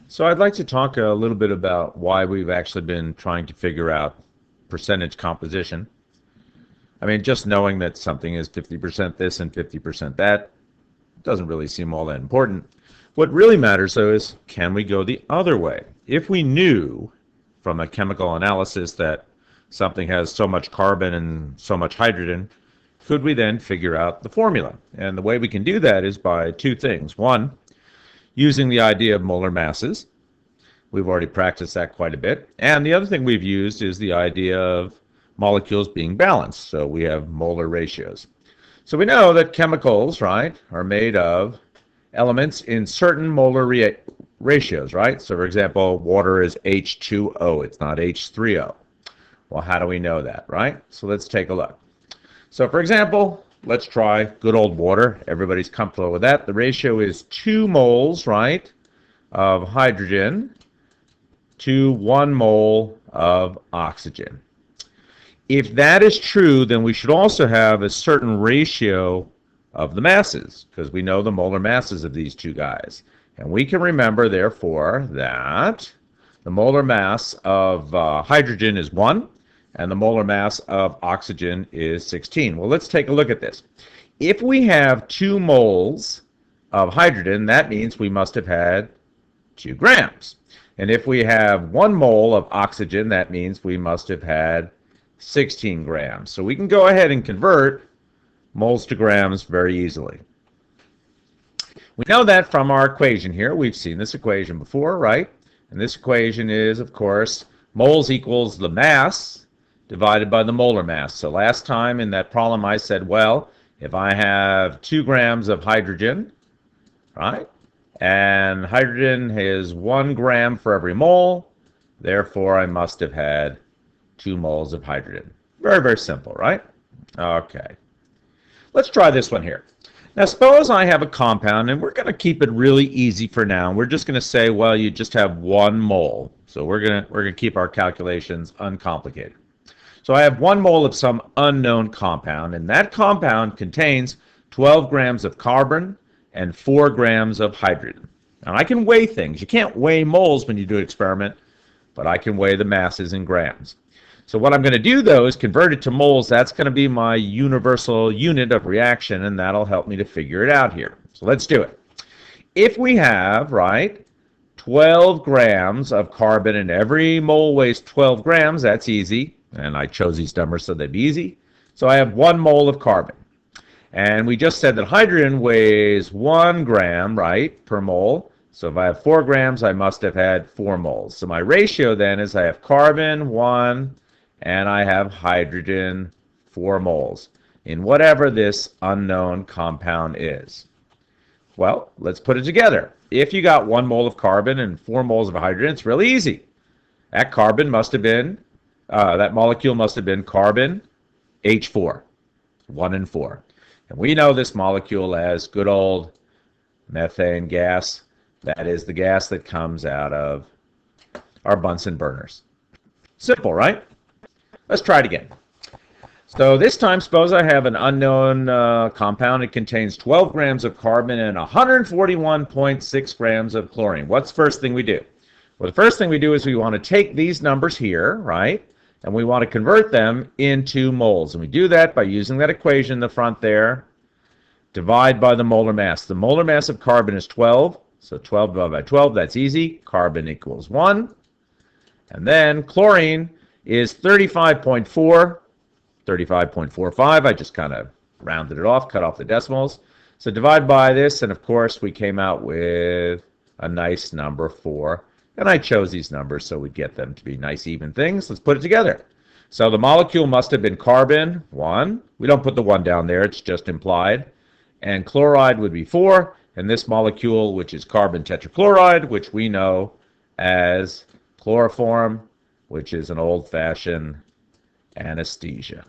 So I'd like to talk a little bit about why we've actually been trying to figure out percentage composition. I mean, just knowing that something is 50% this and 50% that doesn't really seem all that important. What really matters, though, is can we go the other way? If we knew from a chemical analysis that something has so much carbon and so much hydrogen, could we then figure out the formula? And the way we can do that is by two things. One, using the idea of molar masses. We've already practiced that quite a bit. And the other thing we've used is the idea of molecules being balanced. So we have molar ratios. So we know that chemicals, right, are made of elements in certain molar ratios, right? So for example, water is H2O. It's not H3O. Well, how do we know that, right? So let's take a look. So for example, let's try good old water. Everybody's comfortable with that. The ratio is 2 moles, right, of hydrogen to 1 mole of oxygen. If that is true, then we should also have a certain ratio of the masses, because we know the molar masses of these two guys. And we can remember, therefore, that the molar mass of hydrogen is 1, and the molar mass of oxygen is 16. Well, let's take a look at this. If we have 2 moles of hydrogen, that means we must have had 2 grams. And if we have 1 mole of oxygen, that means we must have had 16 grams. So we can go ahead and convert moles to grams very easily. We know that from our equation here. We've seen this equation before, right? And this equation is, of course, moles equals the mass divided by the molar mass. So last time in that problem I said, well, if I have 2 grams of hydrogen, right, and hydrogen is 1 gram for every mole, therefore I must have had 2 moles of hydrogen. Very, very simple, right? Okay. Let's try this one here. Now suppose I have a compound, and we're going to keep it really easy for now. We're just going to say, well, you just have 1 mole. So we're going to keep our calculations uncomplicated. So I have 1 mole of some unknown compound, and that compound contains 12 grams of carbon and 4 grams of hydrogen. Now I can weigh things. You can't weigh moles when you do an experiment, but I can weigh the masses in grams. So what I'm going to do, though, is convert it to moles. That's going to be my universal unit of reaction, and that'll help me to figure it out here. So let's do it. If we have, right, 12 grams of carbon, and every mole weighs 12 grams, that's easy. And I chose these numbers so they'd be easy. So I have 1 mole of carbon. And we just said that hydrogen weighs 1 gram, right, per mole. So if I have 4 grams, I must have had 4 moles. So my ratio then is I have carbon 1, and I have hydrogen 4 moles in whatever this unknown compound is. Well, let's put it together. If you got 1 mole of carbon and 4 moles of hydrogen, it's really easy. That carbon must have been, that molecule must have been carbon H4, 1 and 4. And we know this molecule as good old methane gas. That is the gas that comes out of our Bunsen burners. Simple, right? Let's try it again. So this time, suppose I have an unknown compound. It contains 12 grams of carbon and 141.6 grams of chlorine. What's the first thing we do? Well, the first thing we do is we want to take these numbers here, right? And we want to convert them into moles. And we do that by using that equation in the front there. Divide by the molar mass. The molar mass of carbon is 12. So 12 divided by 12, that's easy. Carbon equals 1. And then chlorine is 35.4, 35.45. I just kind of rounded it off, cut off the decimals. So divide by this, and of course we came out with a nice number 4. And I chose these numbers so we'd get them to be nice even things. Let's put it together. So the molecule must have been carbon 1. We don't put the 1 down there, it's just implied. And chloride would be 4. And this molecule, which is carbon tetrachloride, which we know as chloroform, which is an old-fashioned anesthesia.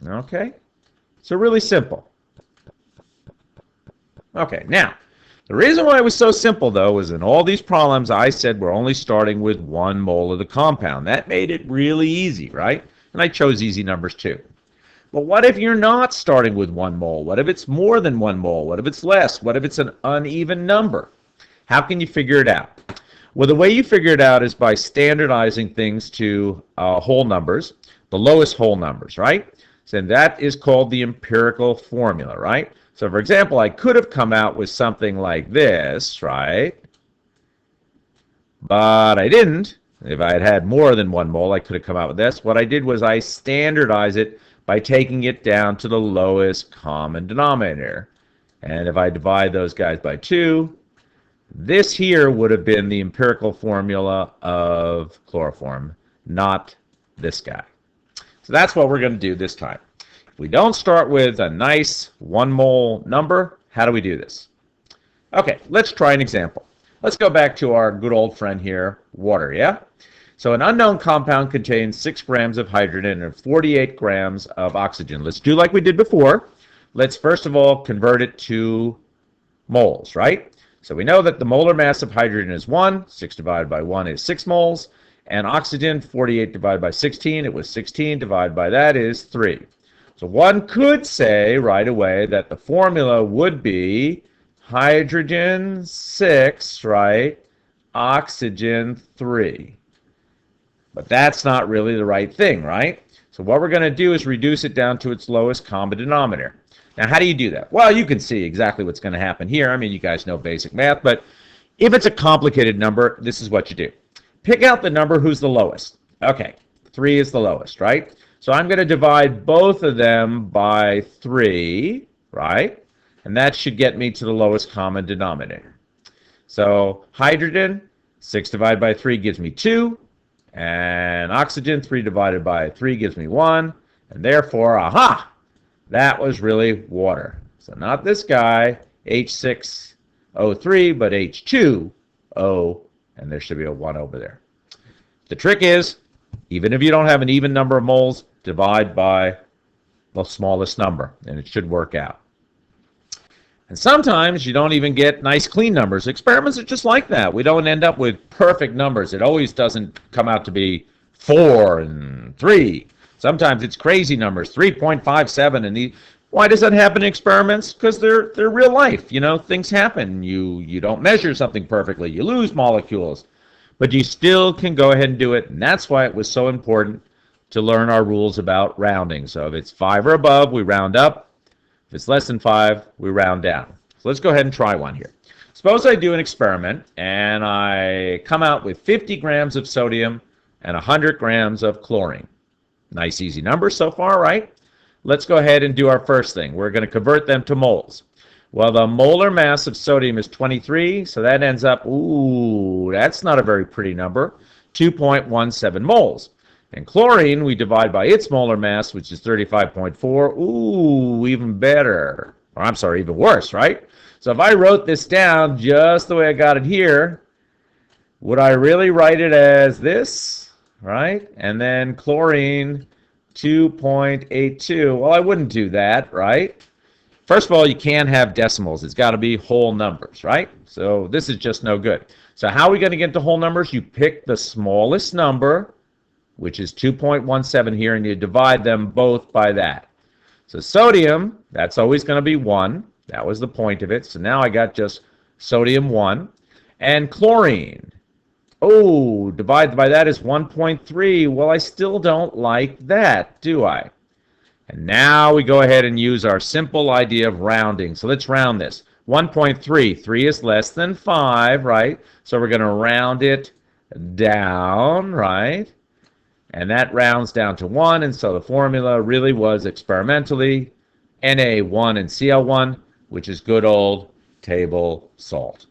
Okay? So really simple. Okay, now, the reason why it was so simple, though, is in all these problems, I said we're only starting with 1 mole of the compound. That made it really easy, right? And I chose easy numbers, too. But what if you're not starting with 1 mole? What if it's more than 1 mole? What if it's less? What if it's an uneven number? How can you figure it out? Well, the way you figure it out is by standardizing things to whole numbers, the lowest whole numbers, right? So that is called the empirical formula, right? So for example, I could have come out with something like this, right? But I didn't. If I had had more than 1 mole, I could have come out with this. What I did was I standardized it by taking it down to the lowest common denominator. And if I divide those guys by 2, this here would have been the empirical formula of chloroform, not this guy. So that's what we're going to do this time. If we don't start with a nice 1 mole number, how do we do this? Okay, let's try an example. Let's go back to our good old friend here, water, yeah? So an unknown compound contains 6 grams of hydrogen and 48 grams of oxygen. Let's do like we did before. Let's first of all convert it to moles, right? So we know that the molar mass of hydrogen is 1. 6 divided by 1 is 6 moles. And oxygen, 48 divided by 16, it was 16 divided by that is 3. So one could say right away that the formula would be hydrogen 6, right? Oxygen 3. But that's not really the right thing, right? So what we're going to do is reduce it down to its lowest common denominator. Now, how do you do that? Well, you can see exactly what's going to happen here. I mean, you guys know basic math, but if it's a complicated number, this is what you do. Pick out the number who's the lowest. Okay, 3 is the lowest, right? So I'm going to divide both of them by 3, right? And that should get me to the lowest common denominator. So hydrogen, 6 divided by 3 gives me 2. And oxygen, 3 divided by 3 gives me 1. And therefore, aha, that was really water. So not this guy, H6O3, but H2O, and there should be a 1 over there. The trick is, even if you don't have an even number of moles, divide by the smallest number, and it should work out. And sometimes you don't even get nice clean numbers. Experiments are just like that. We don't end up with perfect numbers. It always doesn't come out to be 4 and 3. Sometimes it's crazy numbers, 3.57. And why does that happen in experiments? Because they're real life. You know, things happen. You don't measure something perfectly. You lose molecules. But you still can go ahead and do it. And that's why it was so important to learn our rules about rounding. So if it's 5 or above, we round up. If it's less than 5, we round down. So let's go ahead and try one here. Suppose I do an experiment and I come out with 50 grams of sodium and 100 grams of chlorine. Nice easy numbers so far, right? Let's go ahead and do our first thing. We're going to convert them to moles. Well, the molar mass of sodium is 23, so that ends up, ooh, that's not a very pretty number, 2.17 moles. And chlorine, we divide by its molar mass, which is 35.4. Ooh, even better. Or I'm sorry, even worse, right? So if I wrote this down just the way I got it here, would I really write it as this, right? And then chlorine, 2.82. Well, I wouldn't do that, right? First of all, you can't have decimals. It's got to be whole numbers, right? So this is just no good. So how are we going to get to whole numbers? You pick the smallest number, which is 2.17 here, and you divide them both by that. So sodium, that's always going to be 1. That was the point of it. So now I got just sodium 1. And chlorine, oh, divided by that is 1.3. Well, I still don't like that, do I? And now we go ahead and use our simple idea of rounding. So let's round this. 1.3, 3 is less than 5, right? So we're going to round it down, right? And that rounds down to 1, and so the formula really was experimentally Na1 and Cl1, which is good old table salt.